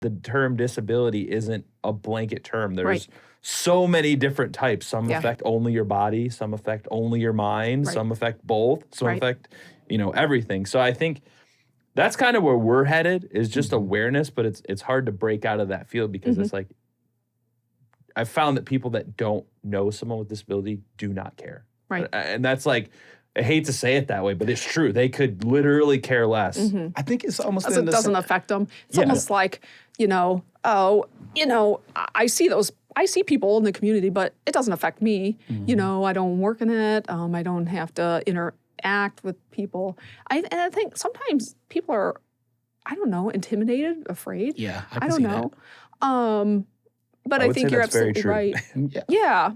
the term disability isn't a blanket term. There's so many different types. Some affect only your body, some affect only your mind, some affect both, some affect, everything. So I think that's kind of where we're headed, is just awareness, but it's hard to break out of that field because it's like, I've found that people that don't know someone with disability do not care. Right. And that's like, I hate to say it that way, but it's true. They could literally care less. I think it's almost it doesn't affect them. It's almost like, I see people in the community, but it doesn't affect me. I don't work in it. I don't have to interact with people. And I think sometimes people are, I don't know, intimidated, afraid. Yeah, I don't know. But I think you're absolutely right. Yeah.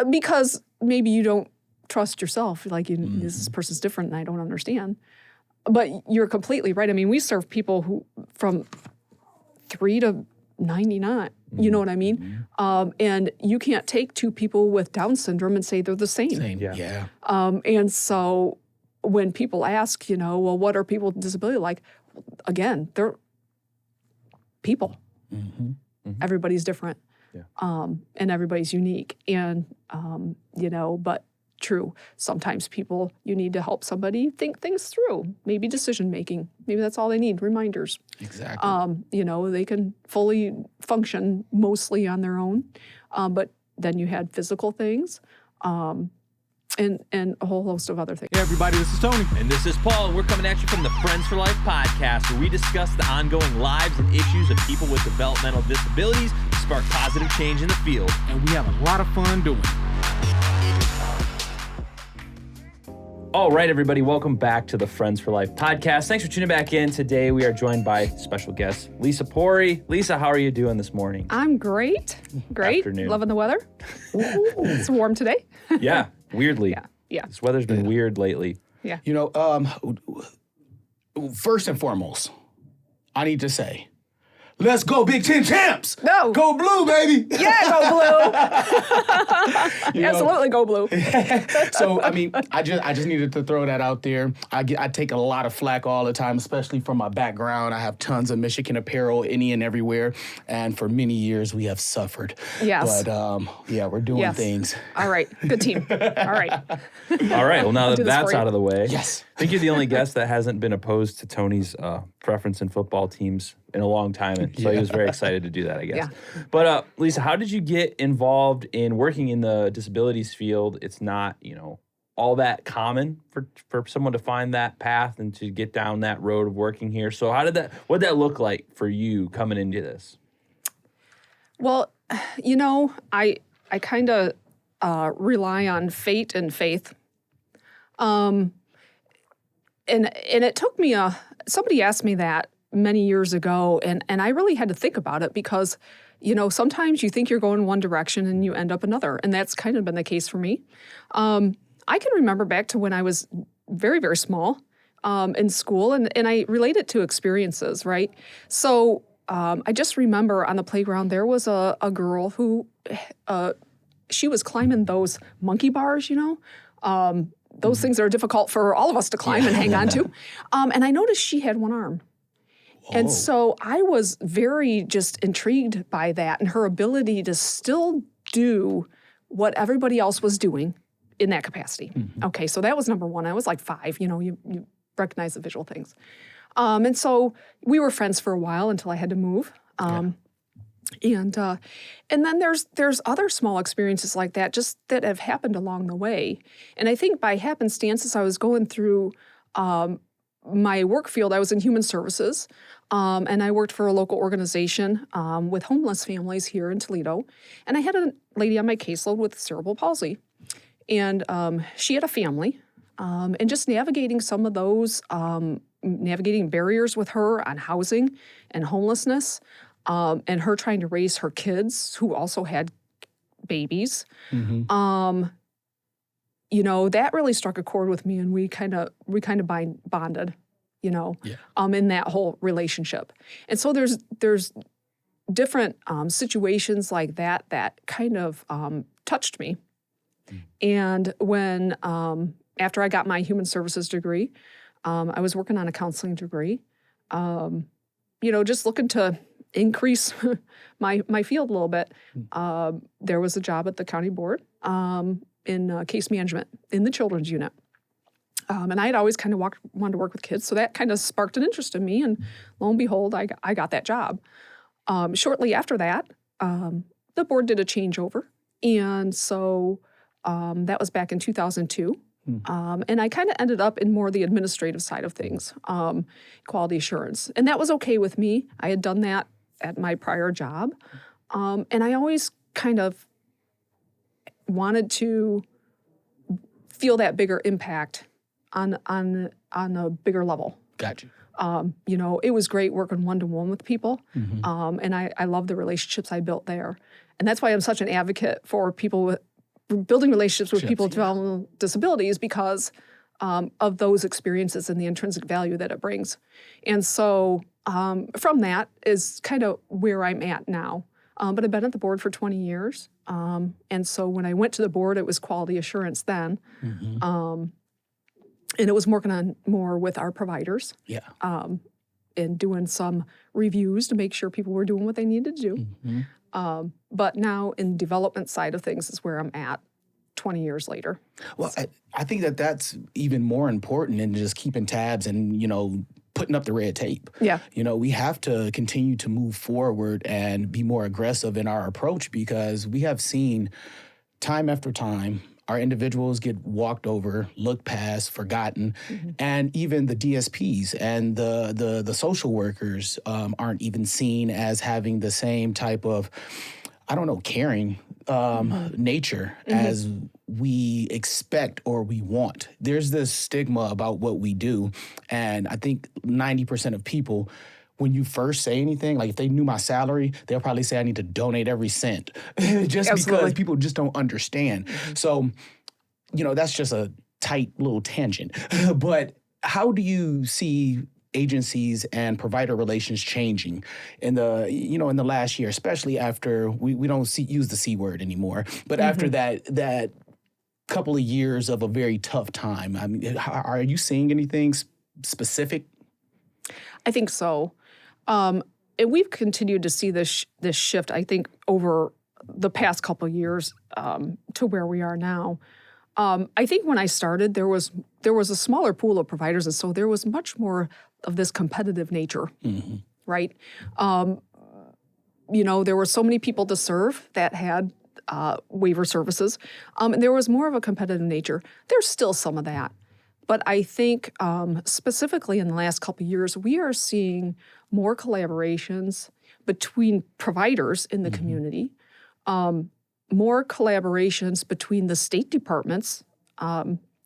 Because maybe you don't trust yourself. Like, this person's different and I don't understand. But you're completely right. I mean, we serve people who from 3 to 99. You know what I mean? And you can't take two people with Down syndrome and say they're the same. Yeah. And so when people ask, well, what are people with disability like? Again, they're people. Everybody's different. And everybody's unique. And, but true, sometimes people, you need to help somebody think things through. Maybe decision making. Maybe that's all they need, reminders. Exactly. They can fully function mostly on their own. But then you had physical things. And a whole host of other things. Hey everybody, this is Tony. And this is Paul, and we're coming at you from the Friends for Life podcast, where we discuss the ongoing lives and issues of people with developmental disabilities to spark positive change in the field. And we have a lot of fun doing it. All right, everybody, welcome back to the Friends for Life podcast. Thanks for tuning back in. Today, we are joined by special guest, Lisa Poiry. Lisa, how are you doing this morning? I'm great. Great. Afternoon. Loving the weather. It's warm today. Yeah, weirdly. Yeah. This weather's been weird lately. Yeah. First and foremost, I need to say, let's go Big Ten champs! No. Go blue, baby! Yeah, go blue. Absolutely go blue. So, I just needed to throw that out there. I take a lot of flack all the time, especially from my background. I have tons of Michigan apparel, any and everywhere. And for many years, we have suffered. Yes. But, we're doing things. All right. Good team. All right. All right. Well, now that that's out of the way. Yes. I think you're the only guest that hasn't been opposed to Tony's preference in football teams in a long time. And so he was very excited to do that, I guess. Yeah. But Lisa, how did you get involved in working in the disabilities field? It's not, all that common for someone to find that path and to get down that road of working here. So what did that look like for you coming into this? Well, I kind of rely on fate and faith. And it took me somebody asked me that many years ago, and I really had to think about it because, sometimes you think you're going one direction and you end up another, and that's kind of been the case for me. I can remember back to when I was very, very small in school, and I relate it to experiences, right? So I just remember on the playground there was a girl who, she was climbing those monkey bars, those things that are difficult for all of us to climb and hang on to. And I noticed she had one arm. Whoa. And so I was very just intrigued by that and her ability to still do what everybody else was doing in that capacity. Okay, so that was number one. I was like 5, you recognize the visual things. And so we were friends for a while until I had to move. And then there's other small experiences like that just that have happened along the way. And I think by happenstance, as I was going through my work field, I was in human services, and I worked for a local organization with homeless families here in Toledo. And I had a lady on my caseload with cerebral palsy. And she had a family, and just navigating some of those, navigating barriers with her on housing and homelessness, and her trying to raise her kids who also had babies. That really struck a chord with me, and we kind of bonded, in that whole relationship. And so there's different situations like that kind of touched me. And when after I got my human services degree, I was working on a counseling degree. just looking to increase my field a little bit, there was a job at the county board in case management in the children's unit. And I had always kind of wanted to work with kids, so that kind of sparked an interest in me. And lo and behold, I got that job. Shortly after that, the board did a changeover. And so that was back in 2002. And I kind of ended up in more the administrative side of things, quality assurance. And that was okay with me. I had done that at my prior job. And I always kind of wanted to feel that bigger impact on a bigger level. Gotcha. It was great working one-to-one with people. And I love the relationships I built there. And that's why I'm such an advocate for people with building relationships with people with developmental disabilities, because of those experiences and the intrinsic value that it brings. And so from that is kind of where I'm at now. But I've been at the board for 20 years. And so when I went to the board, it was quality assurance then. And it was working on more with our providers. And doing some reviews to make sure people were doing what they needed to do. But now in development side of things is where I'm at 20 years later. Well, I think that's even more important than just keeping tabs and, putting up the red tape. Yeah. We have to continue to move forward and be more aggressive in our approach, because we have seen time after time our individuals get walked over, looked past, forgotten, and even the DSPs and the social workers aren't even seen as having the same type of, caring nature as we expect or we want. There's this stigma about what we do, and I think 90% of people, when you first say anything, like if they knew my salary, they'll probably say I need to donate every cent just because people just don't understand. So, that's just a tight little tangent. But how do you see agencies and provider relations changing in the last year, especially after we don't use the C word anymore, but after that couple of years of a very tough time? I mean, are you seeing anything specific? I think so. And we've continued to see this shift, I think, over the past couple of years to where we are now. I think when I started, there was a smaller pool of providers, and so there was much more of this competitive nature, right? There were so many people to serve that had waiver services, and there was more of a competitive nature. There's still some of that. But I think specifically in the last couple of years, we are seeing more collaborations between providers in the community, more collaborations between the state departments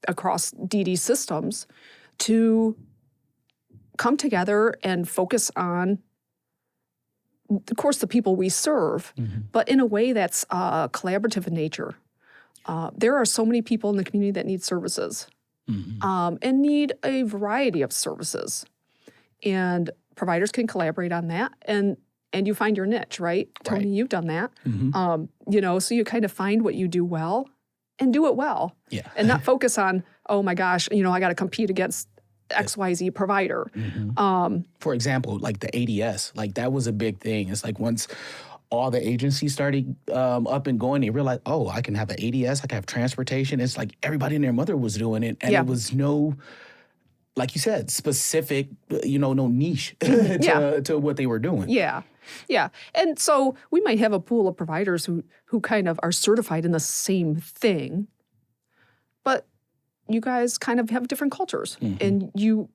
across DD systems to come together and focus on, of course, the people we serve, but in a way that's collaborative in nature. There are so many people in the community that need services. And need a variety of services. And providers can collaborate on that, and you find your niche, right? Tony, you've done that. So you kind of find what you do well and do it well. And not focus on, oh my gosh, I got to compete against XYZ provider. For example, like the ADS, like that was a big thing. It's like once all the agencies started up and going, they realized, oh, I can have an ADS, I can have transportation. It's like everybody and their mother was doing it. And it was no, like you said, specific, no niche to what they were doing. Yeah. And so we might have a pool of providers who kind of are certified in the same thing, but you guys kind of have different cultures and you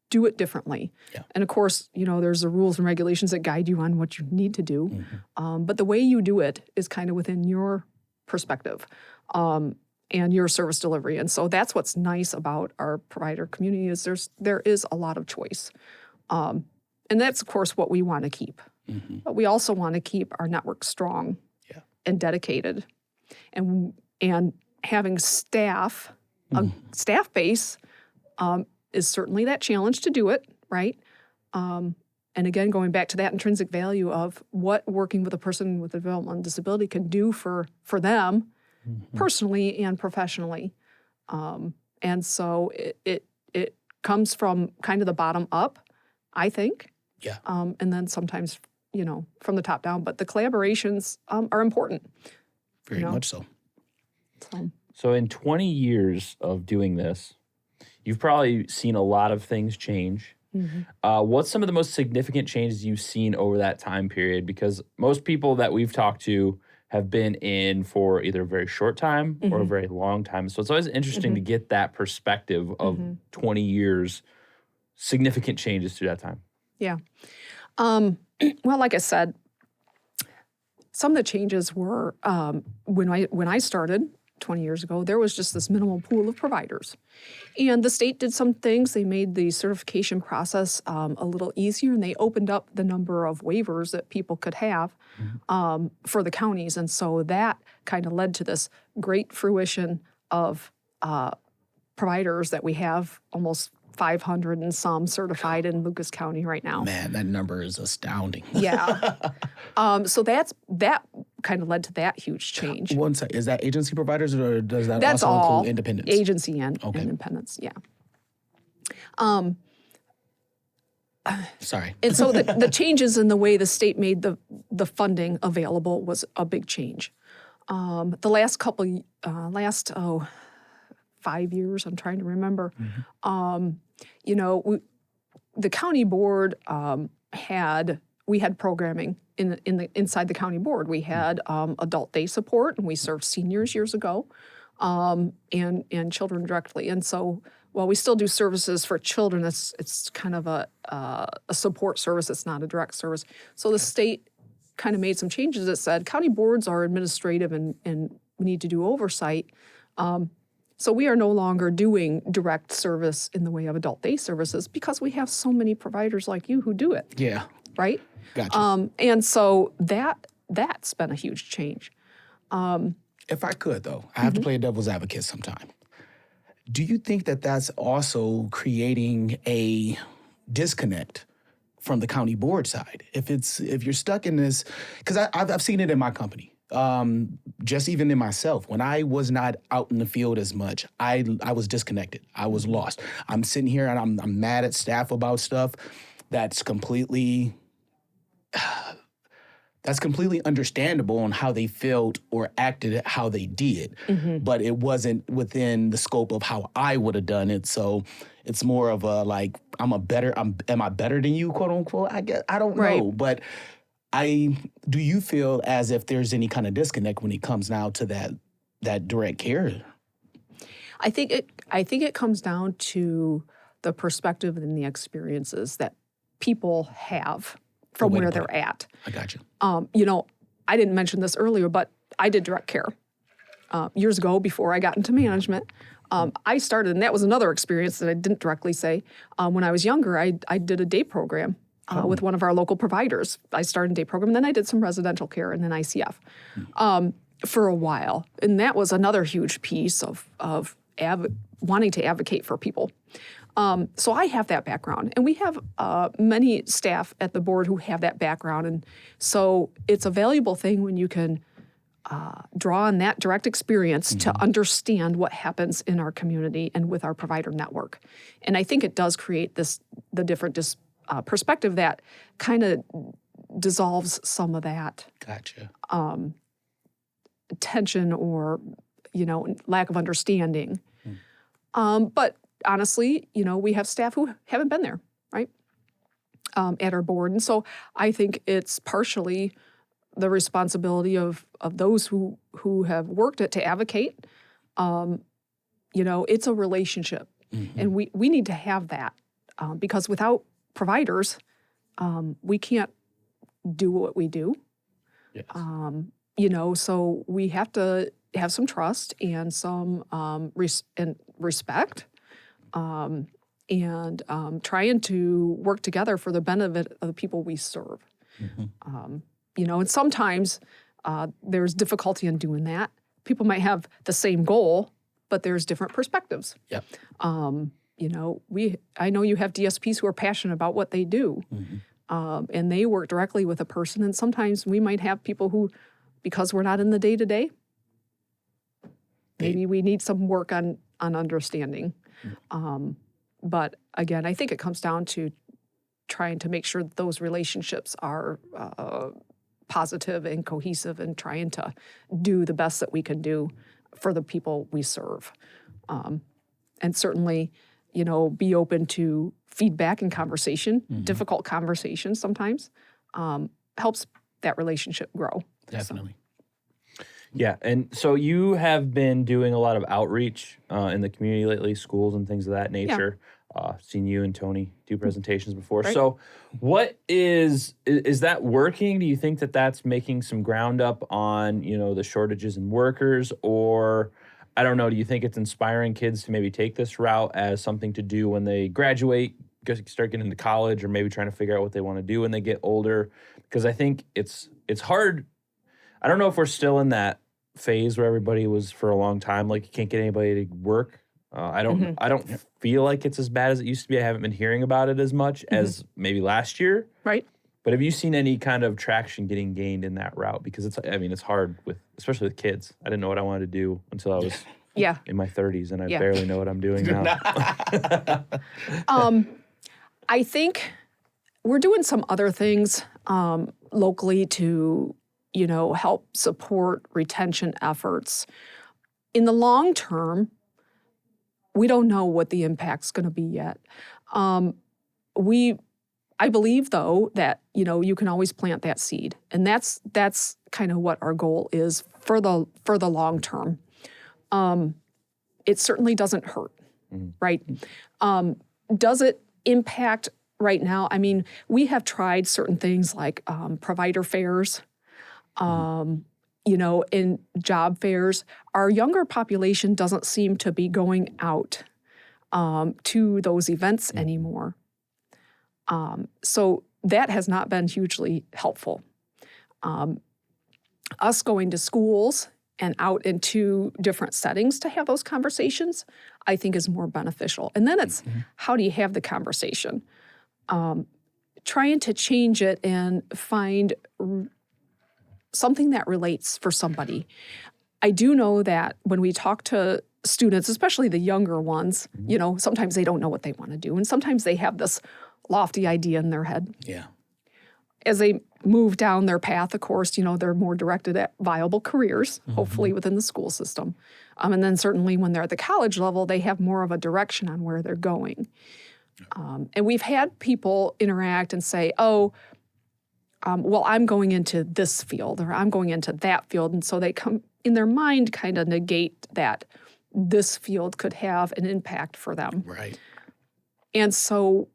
do it differently. And of course, there's the rules and regulations that guide you on what you need to do. But the way you do it is kind of within your perspective and your service delivery. And so that's what's nice about our provider community is there is a lot of choice. And that's, of course, what we want to keep. But we also want to keep our network strong and dedicated. And having staff, a staff base, is certainly that challenge to do it, right? And again, going back to that intrinsic value of what working with a person with a developmental disability can do for them personally and professionally. And so it comes from kind of the bottom up, I think, Yeah. And then sometimes, from the top down. But the collaborations are important. Very much so. So in 20 years of doing this, you've probably seen a lot of things change. What's some of the most significant changes you've seen over that time period? Because most people that we've talked to have been in for either a very short time or a very long time. So it's always interesting to get that perspective of 20 years, significant changes through that time. Yeah. Well, like I said, some of the changes were when I started 20 years ago, there was just this minimal pool of providers. And the state did some things. They made the certification process a little easier, and they opened up the number of waivers that people could have for the counties. And so that kind of led to this great fruition of providers that we have, almost 500 and some certified in Lucas County right now. Man, that number is astounding. Yeah. So that kind of led to that huge change. One sec, is that agency providers, or does that That's also all include independents? Agency and independents, yeah. Sorry. And so the changes in the way the state made the funding available was a big change. The last 5 years, I'm trying to remember, the county board we had programming inside the county board. We had adult day support, and we served seniors years ago, and children directly. And so while we still do services for children, it's kind of a support service. It's not a direct service. So the state kind of made some changes that said county boards are administrative and we need to do oversight. So we are no longer doing direct service in the way of adult day services because we have so many providers like you who do it. Yeah. Right? Gotcha. And so that's been a huge change. If I could, though, I have to play a devil's advocate sometime. Do you think that that's also creating a disconnect from the county board side? If you're stuck in this, because I've seen it in my company. Just even in myself, when I was not out in the field as much, I was disconnected. I was lost. I'm sitting here and I'm mad at staff about stuff that's completely understandable on how they felt or acted, how they did, but it wasn't within the scope of how I would have done it. So it's more of a like, am I better than you, quote unquote? I guess I don't know, but do you feel as if there's any kind of disconnect when it comes now to that direct care? I think it comes down to the perspective and the experiences that people have from where they're at. I got you. I didn't mention this earlier, but I did direct care years ago before I got into management. I started, and that was another experience that I didn't directly say. When I was younger, I did a day program with one of our local providers. I started a day program, and then I did some residential care and then ICF for a while. And that was another huge piece of wanting to advocate for people. So I have that background, and we have many staff at the board who have that background. And so it's a valuable thing when you can draw on that direct experience to understand what happens in our community and with our provider network. And I think it does create the different perspective that kind of dissolves some of that Gotcha. tension or, lack of understanding. But honestly, we have staff who haven't been there, right, at our board. And so I think it's partially the responsibility of those who have worked it to advocate. It's a relationship. And we need to have that because without providers, we can't do what we do. Yes. So we have to have some trust and some respect. And trying to work together for the benefit of the people we serve. And sometimes there's difficulty in doing that. People might have the same goal, but there's different perspectives. Yep. I know you have DSPs who are passionate about what they do, and they work directly with a person. And sometimes we might have people who, because we're not in the day-to-day, maybe we need some work on understanding. But again, I think it comes down to trying to make sure that those relationships are positive and cohesive, and trying to do the best that we can do for the people we serve. And certainly, be open to feedback and conversation, difficult conversations sometimes, helps that relationship grow. Definitely. Yeah, and so you have been doing a lot of outreach in the community lately, schools and things of that nature. Seen you and Tony do presentations before. Right. So what is that working? Do you think that that's making some ground up on, the shortages in workers? Or, I don't know, do you think it's inspiring kids to maybe take this route as something to do when they graduate, start getting into college, or maybe trying to figure out what they want to do when they get older? Because I think it's hard. I don't know if we're still in that phase where everybody was for a long time, like you can't get anybody to work. I don't feel like it's as bad as it used to be. I haven't been hearing about it as much as maybe last year. Right. But have you seen any kind of traction getting gained in that route? Because it's hard especially with kids. I didn't know what I wanted to do until I was in my 30s, and I barely know what I'm doing now. I think we're doing some other things locally to, help support retention efforts. In the long term, we don't know what the impact's going to be yet. I believe, though, that, you can always plant that seed. And that's kind of what our goal is for the long term. It certainly doesn't hurt, right? Does it impact right now? I mean, we have tried certain things like provider fairs, in job fairs. Our younger population doesn't seem to be going out to those events anymore. So that has not been hugely helpful. Us going to schools and out into different settings to have those conversations, I think is more beneficial. And then it's, how do you have the conversation? Trying to change it and find something that relates for somebody. I do know that when we talk to students, especially the younger ones, sometimes they don't know what they want to do. And sometimes they have this lofty idea in their head. Yeah. As they move down their path, of course, they're more directed at viable careers, hopefully within the school system. And then certainly when they're at the college level, they have more of a direction on where they're going. And we've had people interact and say, well, I'm going into this field, or I'm going into that field. And so they come in their mind kind of negate that this field could have an impact for them. Right. And so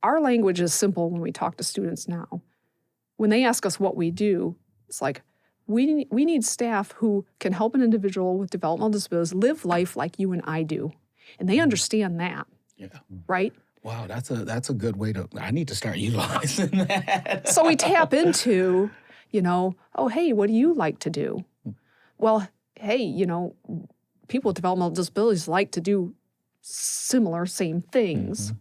our language is simple when we talk to students now. When they ask us what we do, it's like, we need staff who can help an individual with developmental disabilities live life like you and I do. And they understand that. Yeah. Right? Wow, that's a good way I need to start utilizing that. So we tap into, hey, what do you like to do? Well, hey, people with developmental disabilities like to do same things.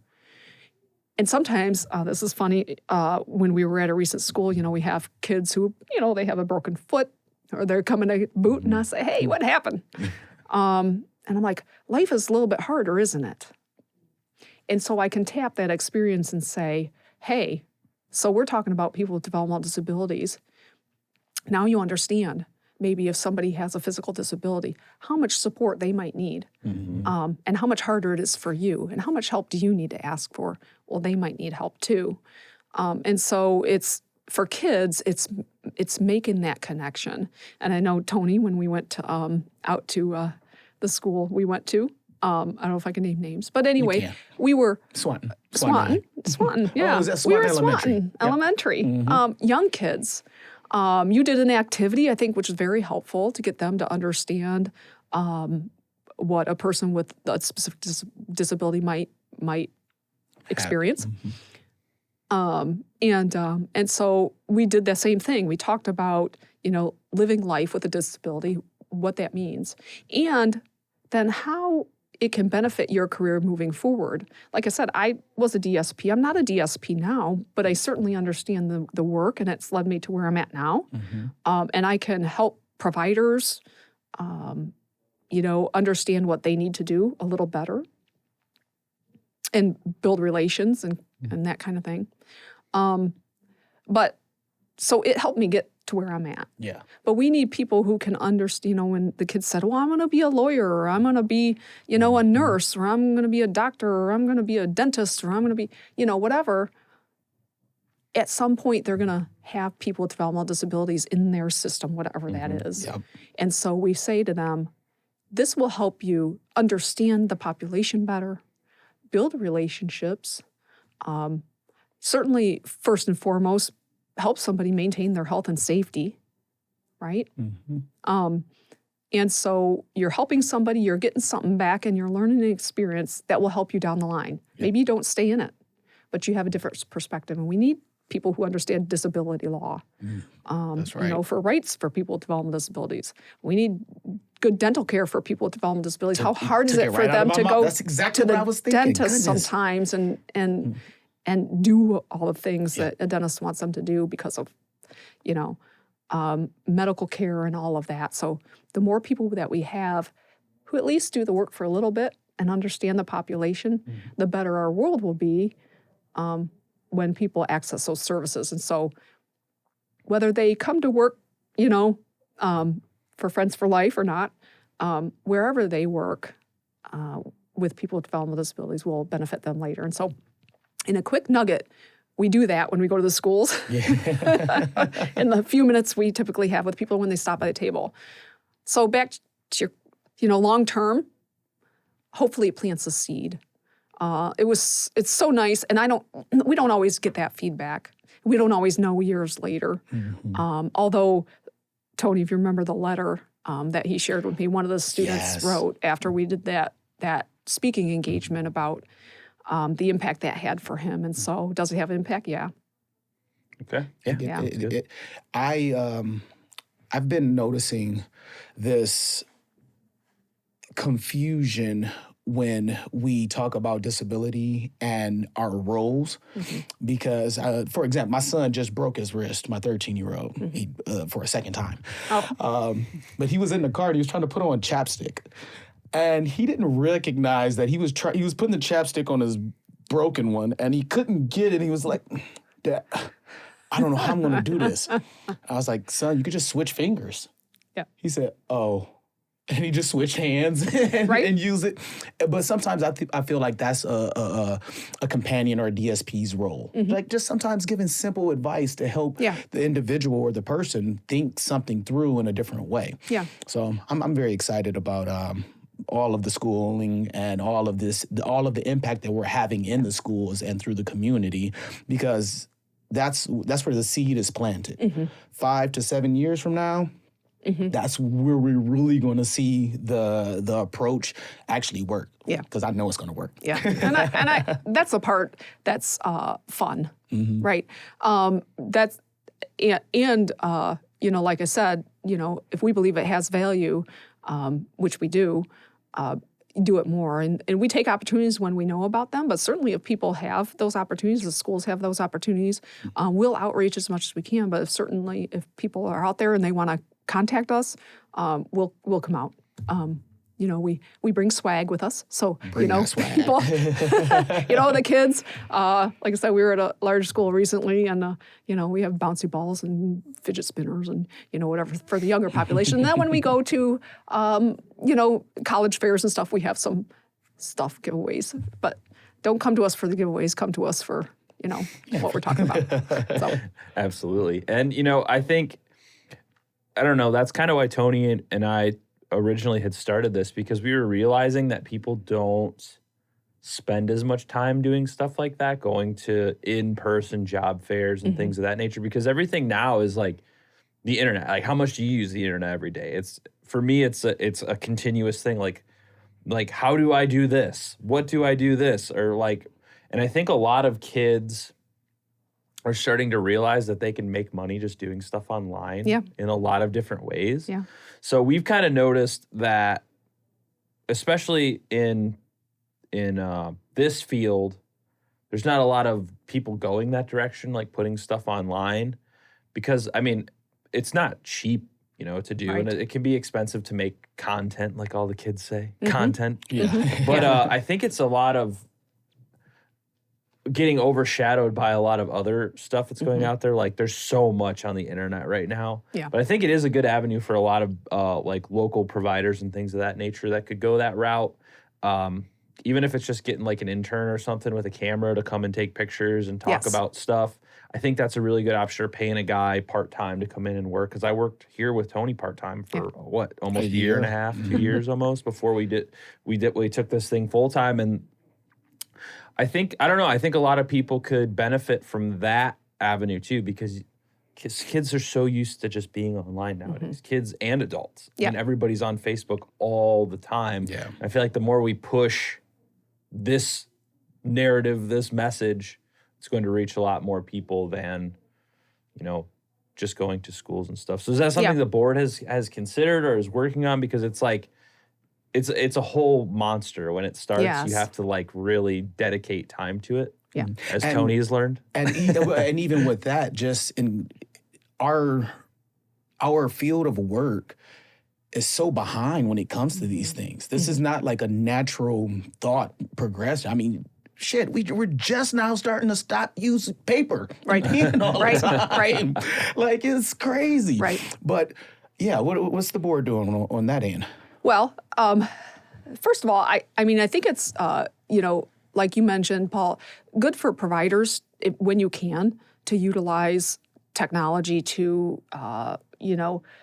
And sometimes, this is funny, when we were at a recent school, we have kids who, they have a broken foot, or they're coming to boot, and I say, hey, what happened? And I'm like, life is a little bit harder, isn't it? And so I can tap that experience and say, hey, so we're talking about people with developmental disabilities. Now you understand, maybe if somebody has a physical disability, how much support they might need, and how much harder it is for you, and how much help do you need to ask for? Well, they might need help too. And so it's, for kids, it's making that connection. And I know, Tony, when we went to, out to the school we went to, I don't know if I can name names, but anyway, we were Swanton, yeah. Oh, is that we were Swanton at Swanton Elementary? Elementary. Young kids. You did an activity, I think, which was very helpful to get them to understand what a person with a specific disability might experience. And so we did the same thing. We talked about, living life with a disability, what that means, and then how it can benefit your career moving forward. Like I said, I was a DSP. I'm not a DSP now, but I certainly understand the work, and it's led me to where I'm at now. And I can help providers, understand what they need to do a little better. and build relations and that kind of thing. But so it helped me get to where I'm at. Yeah. But we need people who can understand, when the kids said, well, I'm going to be a lawyer, or I'm going to be, a nurse, or I'm going to be a doctor, or I'm going to be a dentist, or I'm going to be, whatever. At some point, they're going to have people with developmental disabilities in their system, whatever that is. Yep. And so we say to them, this will help you understand the population better, build relationships, certainly, first and foremost, help somebody maintain their health and safety, right? And so you're helping somebody, you're getting something back, and you're learning an experience that will help you down the line. Yep. Maybe you don't stay in it, but you have a different perspective. And we need people who understand disability law. That's right. For rights for people with developmental disabilities. We need good dental care for people with developmental disabilities. How hard is it for them to go That's exactly to what I was thinking. dentist sometimes and do all the things that a dentist wants them to do because of, medical care and all of that. So the more people that we have who at least do the work for a little bit and understand the population, the better our world will be when people access those services. And so whether they come to work, for Friends for Life or not, wherever they work with people with developmental disabilities will benefit them later. And so in a quick nugget, we do that when we go to the schools. In the few minutes we typically have with people when they stop by the table. So back to your, long term, hopefully it plants a seed. It's so nice, and we don't always get that feedback. We don't always know years later. Although, Tony, if you remember the letter that he shared with me, one of the students wrote after we did that speaking engagement about the impact that had for him. And so, does it have an impact? Yeah. Okay. Yeah. I've been noticing this confusion when we talk about disability and our roles, because, for example, my son just broke his wrist, my 13-year-old, for a second time. But he was in the car and he was trying to put on chapstick. And he didn't recognize that he was putting the chapstick on his broken one, and he couldn't get it. He was like, Dad, I don't know how I'm going to do this. I was like, son, you could just switch fingers. Yeah. He said, oh. And he just switched hands and use it. But sometimes I feel like that's a companion or a DSP's role. Like just sometimes giving simple advice to help the individual or the person think something through in a different way. Yeah. So I'm very excited about all of the schooling and all of the impact that we're having in the schools and through the community, because that's where the seed is planted. 5 to 7 years from now, that's where we're really going to see the approach actually work. Yeah, because I know it's going to work. Yeah, and I that's the part that's fun, right? That's and like I said, if we believe it has value, which we do it more. And we take opportunities when we know about them, but certainly if people have those opportunities, the schools have those opportunities, we'll outreach as much as we can. But certainly if people are out there and they want to contact us, we'll come out. We bring swag with us. So, people, the kids, like I said, we were at a large school recently and, we have bouncy balls and fidget spinners and, whatever for the younger population. And then when we go to, college fairs and stuff, we have some stuff giveaways. But don't come to us for the giveaways. Come to us for, what we're talking about. So. Absolutely. And, I think, I don't know, that's kind of why Tony and I originally had started this, because we were realizing that people don't spend as much time doing stuff like that, going to in-person job fairs and things of that nature, because everything now is like the internet. Like, how much do you use the internet every day? For me, it's a continuous thing. Like how do I do this? What do I do this? And I think a lot of kids are starting to realize that they can make money just doing stuff online in a lot of different ways. Yeah. So we've kind of noticed that, especially in this field, there's not a lot of people going that direction, like putting stuff online, because, it's not cheap, to do, and it can be expensive to make content, like all the kids say, content. Yeah. But I think it's a lot of getting overshadowed by a lot of other stuff that's going out there. Like there's so much on the internet right now. Yeah. But I think it is a good avenue for a lot of like local providers and things of that nature that could go that route. Even if it's just getting like an intern or something with a camera to come and take pictures and talk about stuff. I think that's a really good option, or paying a guy part-time to come in and work. Because I worked here with Tony part-time for almost a year and a half, 2 years almost, before we took this thing full-time. And I think a lot of people could benefit from that avenue too, because kids are so used to just being online nowadays, kids and adults. Yeah. And everybody's on Facebook all the time. Yeah. I feel like the more we push this narrative, this message, it's going to reach a lot more people than, just going to schools and stuff. So is that something the board has considered or is working on? Because it's like, it's a whole monster when it starts. Yes. You have to like really dedicate time to it. Yeah. As Tony has learned. And even with that, just in our field of work is so behind when it comes to these things. This is not like a natural thought progression. I mean, shit, we're just now starting to stop using paper. Right. Right. Right. Like, it's crazy. Right. But yeah, what's the board doing on that end? Well, first of all, I mean, I think it's, like you mentioned, Paul, good for providers when you can to utilize technology to,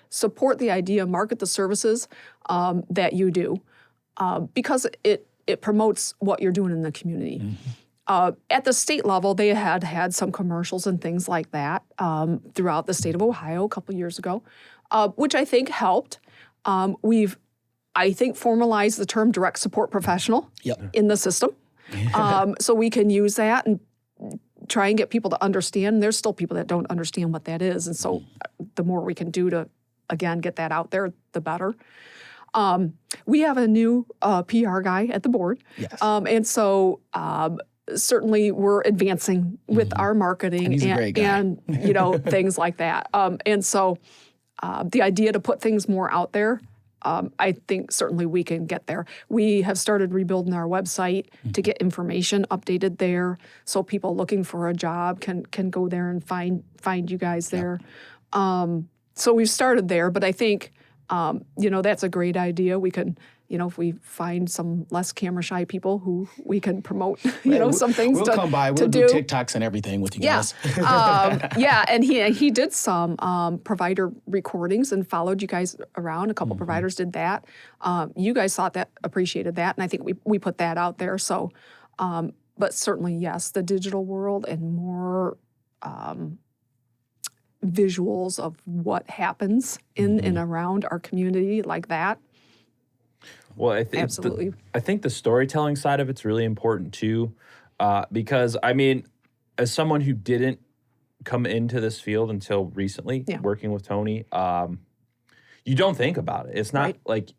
support the idea, market the services that you do, because it promotes what you're doing in the community. At the state level, they had some commercials and things like that throughout the state of Ohio a couple years ago, which I think helped. We've, I think, formalized the term direct support professional in the system. So we can use that and try and get people to understand. There's still people that don't understand what that is. And so the more we can do to, again, get that out there, the better. We have a new PR guy at the board. Yes. And so certainly we're advancing with our marketing And he's a great guy. and things like that. And so the idea to put things more out there, I think certainly we can get there. We have started rebuilding our website to get information updated there, so people looking for a job can go there and find you guys there. So we've started there, but I think that's a great idea. We can, if we find some less camera shy people who we can promote, some things we'll to come by. We'll do TikToks and everything with you guys. And he did some provider recordings and followed you guys around. A couple providers did that. You guys appreciated that, and I think we put that out there. So, but certainly, yes, the digital world and more visuals of what happens in and around our community like that. Well, absolutely. I think the storytelling side of it's really important too, because I mean, as someone who didn't come into this field until recently, working with Tony, you don't think about it. It's not like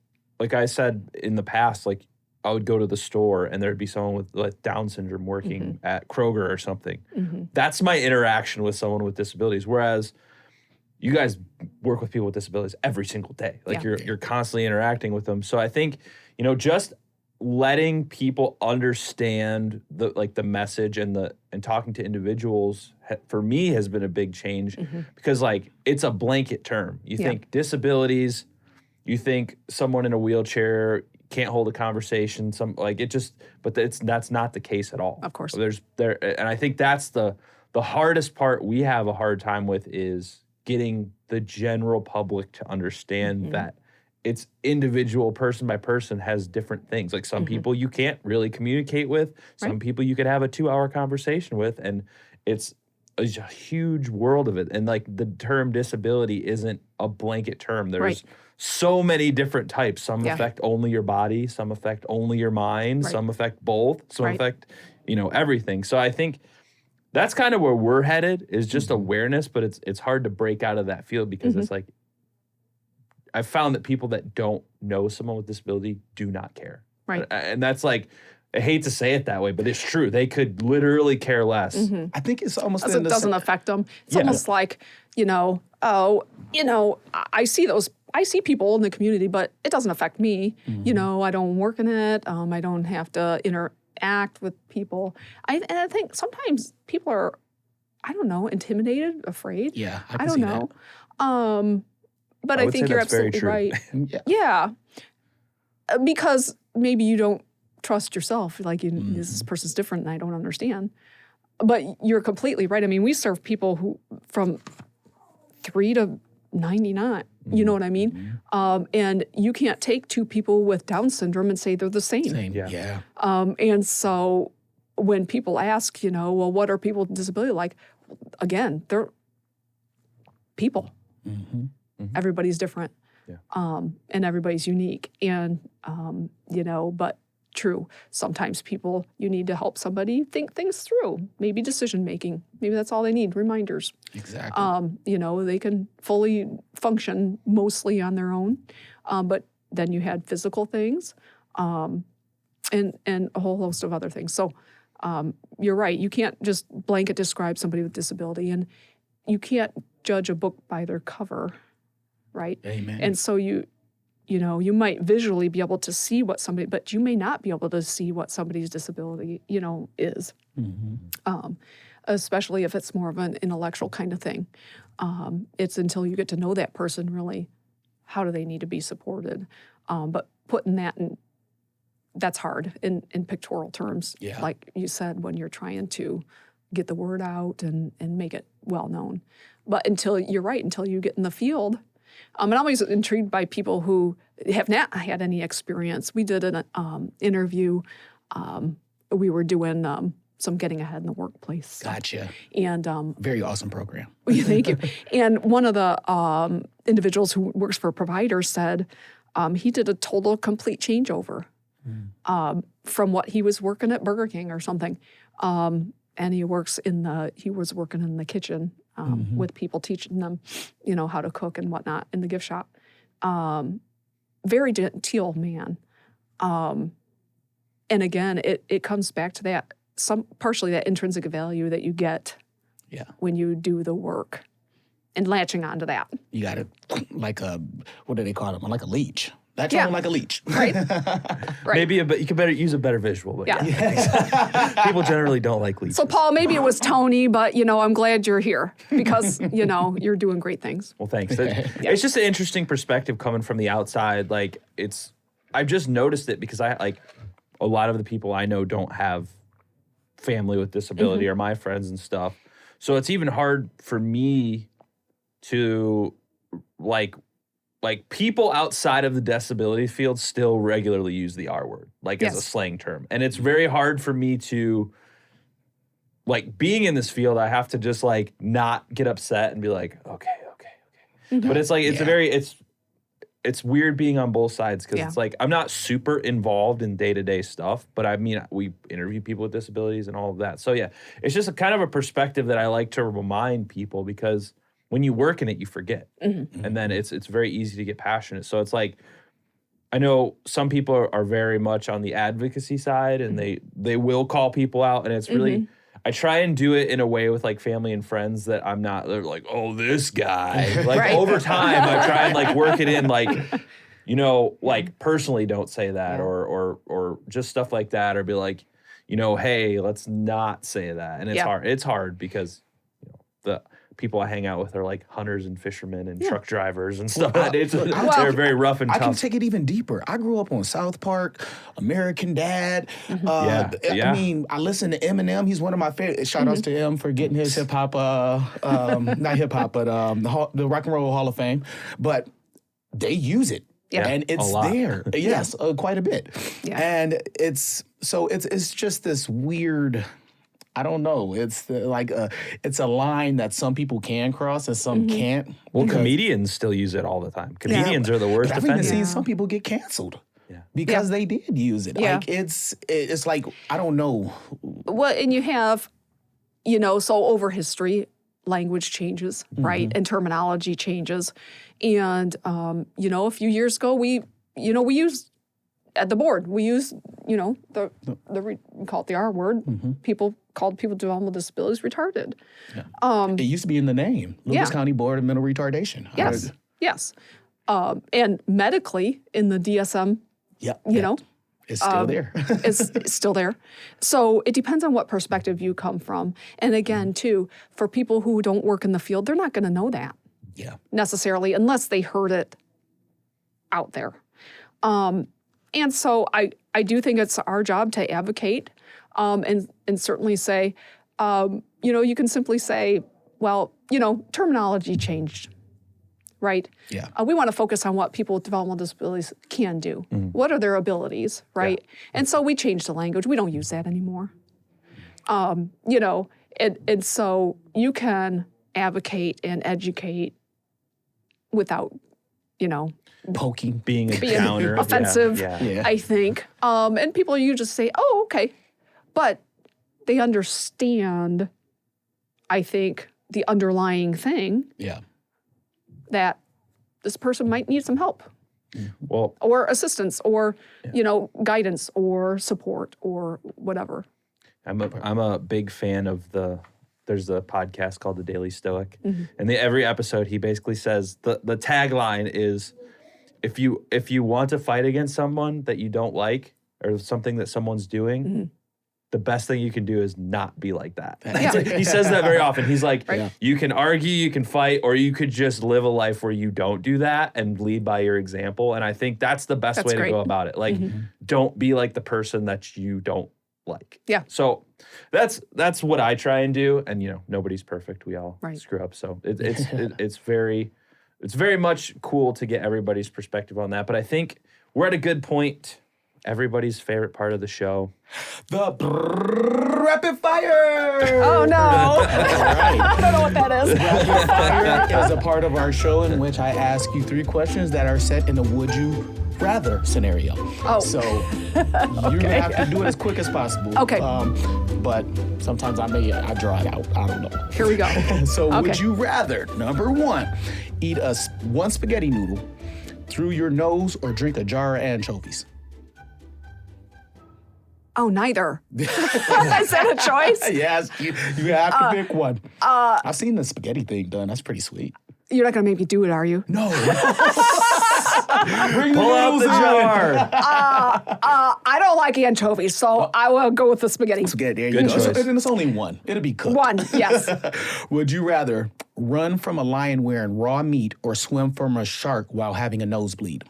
I said in the past, like I would go to the store and there'd be someone with like Down syndrome working at Kroger or something. That's my interaction with someone with disabilities. Whereas you guys work with people with disabilities every single day. Like you're constantly interacting with them. So I think, just letting people understand the message and talking to individuals for me has been a big change because like it's a blanket term. You think disabilities, you think someone in a wheelchair can't hold a conversation. But that's not the case at all. Of course. And I think that's the hardest part we have a hard time with is getting the general public to understand that it's individual person by person has different things. Like some people you can't really communicate with, some people you could have a 2-hour conversation with, and it's a huge world of it. And like the term disability isn't a blanket term. There's so many different types. Some affect only your body, some affect only your mind, some affect both, some affect, everything. So I think that's kind of where we're headed is just awareness, but it's hard to break out of that field because it's like, I've found that people that don't know someone with disability do not care. Right. And that's like, I hate to say it that way, but it's true. They could literally care less. I think it's almost it doesn't affect them. It's almost like, I see people in the community, but it doesn't affect me. I don't work in it. I don't have to act with people. And I think sometimes people are, I don't know, intimidated, afraid. Yeah, I don't know. But I think you're absolutely right. Yeah. Because maybe you don't trust yourself. Like, this person's different and I don't understand. But you're completely right. I mean, we serve people who from 3 to 99. You know what I mean? And you can't take two people with Down syndrome and say they're the same. Yeah. And so when people ask, well, what are people with disability like? Again, they're people. Everybody's different. And everybody's unique. And, but true, sometimes people, you need to help somebody think things through. Maybe decision making. Maybe that's all they need, reminders. Exactly. They can fully function mostly on their own. But then you had physical things and a whole host of other things. So you're right. You can't just blanket describe somebody with disability. And you can't judge a book by their cover, right? Amen. And so you might visually be able to see what somebody, but you may not be able to see what somebody's disability, is. Especially if it's more of an intellectual kind of thing. It's until you get to know that person really, how do they need to be supported? But putting that in, that's hard in pictorial terms. Yeah. Like you said, when you're trying to get the word out and make it well known. But until you get in the field. And I'm always intrigued by people who have not had any experience. We did an interview. We were doing some getting ahead in the workplace. Gotcha. And very awesome program. Thank you. And one of the individuals who works for a provider said he did a total, complete changeover from what he was working at Burger King or something. And he was working in the kitchen with people, teaching them, how to cook and whatnot in the gift shop. Very genteel man. And again, it comes back to that, partially that intrinsic value that you get when you do the work and latching onto that. You got it like what do they call them? Like a leech. That's like a leech. Right. Maybe you could better use a better visual. But yeah. People generally don't like leeches. So, Paul, maybe it was Tony, but, I'm glad you're here because, you're doing great things. Well, thanks. It's just an interesting perspective coming from the outside. Like, I've just noticed it because a lot of the people I know don't have family with disability or my friends and stuff. So it's even hard for me to, like people outside of the disability field still regularly use the R word, as a slang term. And it's very hard for me to, being in this field, I have to just, not get upset and be like, okay. But it's it's weird being on both sides because it's I'm not super involved in day-to-day stuff, but I mean, we interview people with disabilities and all of that. So yeah, it's just a kind of a perspective that I like to remind people because when you work in it, you forget. And then it's very easy to get passionate. So it's I know some people are very much on the advocacy side and they will call people out. And it's really, I try and do it in a way with family and friends that I'm not, they're like, oh, this guy. Over time, I try and work it in personally don't say that or just stuff like that or be like, hey, let's not say that. And it's hard. It's hard because the people I hang out with are hunters and fishermen and truck drivers and stuff. They're very rough and tough. I can take it even deeper. I grew up on South Park, American Dad. I mean, I listen to Eminem. He's one of my favorite. Shout outs to him for getting his hip hop, not hip hop, but the Rock and Roll Hall of Fame. But they use it. Yeah. And it's there. Yes, quite a bit. Yeah. And it's just this weird, I don't know. It's it's a line that some people can cross and some can't. Well, comedians still use it all the time. Comedians are the worst offenders. I've even seen some people get canceled because they did use it. Yeah. It's I don't know. Well, and you have, so over history, language changes, right? And terminology changes. And, a few years ago, we used at the board, we use, we call it the R word. People called people with developmental disabilities retarded. Yeah. It used to be in the name, Lucas County Board of Mental Retardation. Yes. And medically in the DSM, It's still there. It's still there. So it depends on what perspective you come from. And again, too, for people who don't work in the field, they're not going to know that necessarily unless they heard it out there. And so I do think it's our job to advocate and certainly say, you can simply say, well, terminology changed. Right? Yeah. We want to focus on what people with developmental disabilities can do. What are their abilities, right? Yeah. And so we changed the language. We don't use that anymore. And so you can advocate and educate without, poking, being a counter, offensive, I think. And people, you just say, oh, okay. But they understand, I think, the underlying thing. Yeah. That this person might need some help, or assistance, or guidance, or support, or whatever. I'm a big fan of there's a podcast called The Daily Stoic, and every episode he basically says the tagline is, if you want to fight against someone that you don't like or something that someone's doing. The best thing you can do is not be like that. He says that very often. He's like, you can argue, you can fight, or you could just live a life where you don't do that and lead by your example. And I think that's the best way to go about it. Like, don't be like the person that you don't like. Yeah. So that's what I try and do. And nobody's perfect. We all screw up. So it's very much cool to get everybody's perspective on that. But I think we're at a good point. Everybody's favorite part of the show. The rapid fire! Oh, no. All right. I don't know what that is. Rapid fire is a part of our show in which I ask you 3 questions that are set in a would you rather scenario. Oh. So you're going to have to do it as quick as possible. Okay. But sometimes I draw it out. I don't know. Here we go. So would you rather, number 1, eat one spaghetti noodle through your nose or drink a jar of anchovies? Oh, neither. Is that a choice? Yes, you have to pick one. I've seen the spaghetti thing done. That's pretty sweet. You're not going to make me do it, are you? No. Pull out the jar. I don't like anchovies, so I will go with the spaghetti. Spaghetti, there Good you go. choice. So, and it's only one. It'll be cooked. One, yes. Would you rather run from a lion wearing raw meat or swim from a shark while having a nosebleed?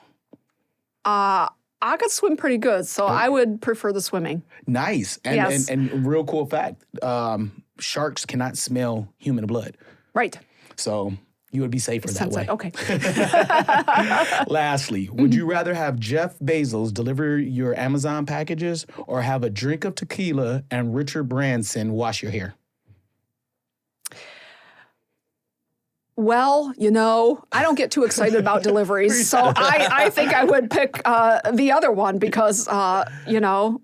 I could swim pretty good, so I would prefer the swimming. Nice. And, yes. and real cool fact, sharks cannot smell human blood. Right. So you would be safer that way. Okay. Lastly, would you rather have Jeff Bezos deliver your Amazon packages or have a drink of tequila and Richard Branson wash your hair? Well, I don't get too excited about deliveries, so I think I would pick the other one because, I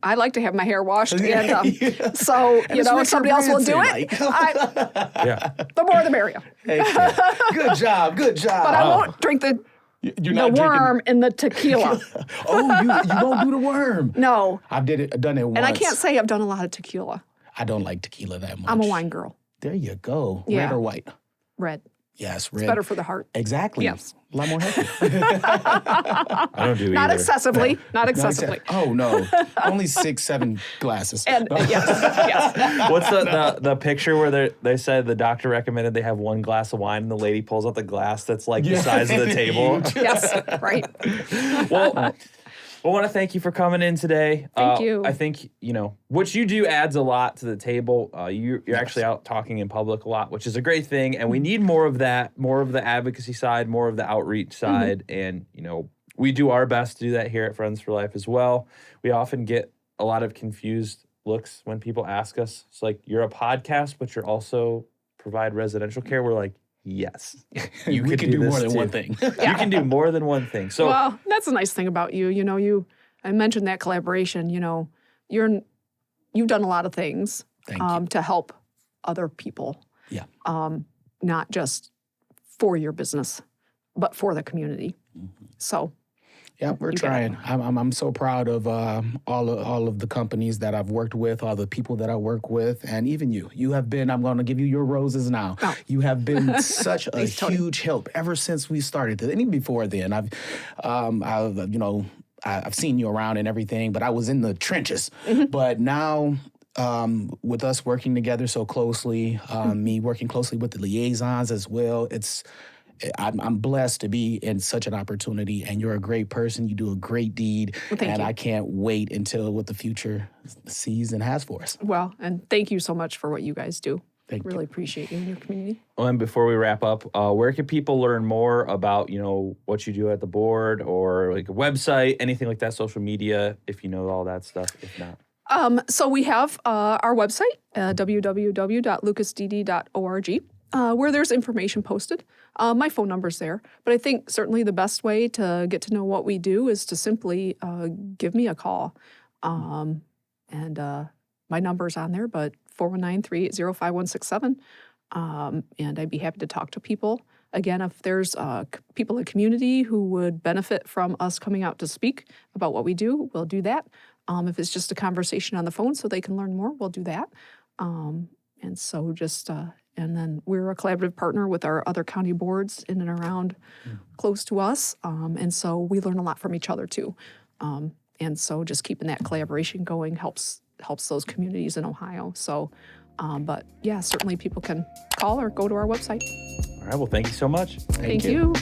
like to have my hair washed. And so, if somebody else will do it, the more the merrier. Good job. But I won't drink the worm in the tequila. Oh, you won't do the worm? No. I've done it once. And I can't say I've done a lot of tequila. I don't like tequila that much. I'm a wine girl. There you go. Yeah. Red or white? Red. Yes, red. It's better for the heart. Exactly. Yes. A lot more healthy. I don't do either. Not excessively. Not excessively. Oh, no. Only 6-7 glasses. And yes. What's the picture where they said the doctor recommended they have one glass of wine and the lady pulls out the glass that's like the size of the table? Yes, right. Well, I want to thank you for coming in today. Thank you. I think, what you do adds a lot to the table. You're actually out talking in public a lot, which is a great thing. And we need more of that, more of the advocacy side, more of the outreach side. And, we do our best to do that here at Friends for Life as well. We often get a lot of confused looks when people ask us. It's like, you're a podcast, but you're also provide residential care. We're like, yes, we can do more than one thing. You can do more than one thing. So, well, that's a nice thing about you. I mentioned that collaboration. You've done a lot of things to help other people. Yeah. Not just for your business, but for the community. So. Yeah, we're trying. I'm so proud of all of the companies that I've worked with, all the people that I work with, and even you. You have been. I'm going to give you your roses now. Oh. You have been such a huge help ever since we started. And even before then, I've seen you around and everything, but I was in the trenches. But now, with us working together so closely, me working closely with the liaisons as well, I'm blessed to be in such an opportunity, and you're a great person. You do a great deed, Thank you. I can't wait until what the future sees and has for us. Well, and thank you so much for what you guys do. Thank you. Really appreciate you and your community. Well, and before we wrap up, where can people learn more about, what you do at the board, or like a website, anything like that, social media, if you know all that stuff, if not? So we have our website, www.lucasdd.org, where there's information posted. My phone number's there. But I think certainly the best way to get to know what we do is to simply give me a call. And my number's on there, but 419-380-5167. And I'd be happy to talk to people. Again, if there's people in the community who would benefit from us coming out to speak about what we do, we'll do that. If it's just a conversation on the phone so they can learn more, we'll do that. And then we're a collaborative partner with our other county boards in and around close to us. And so we learn a lot from each other too. And so just keeping that collaboration going helps those communities in Ohio. So, but yeah, certainly people can call or go to our website. All right. Well, thank you so much. Thank you.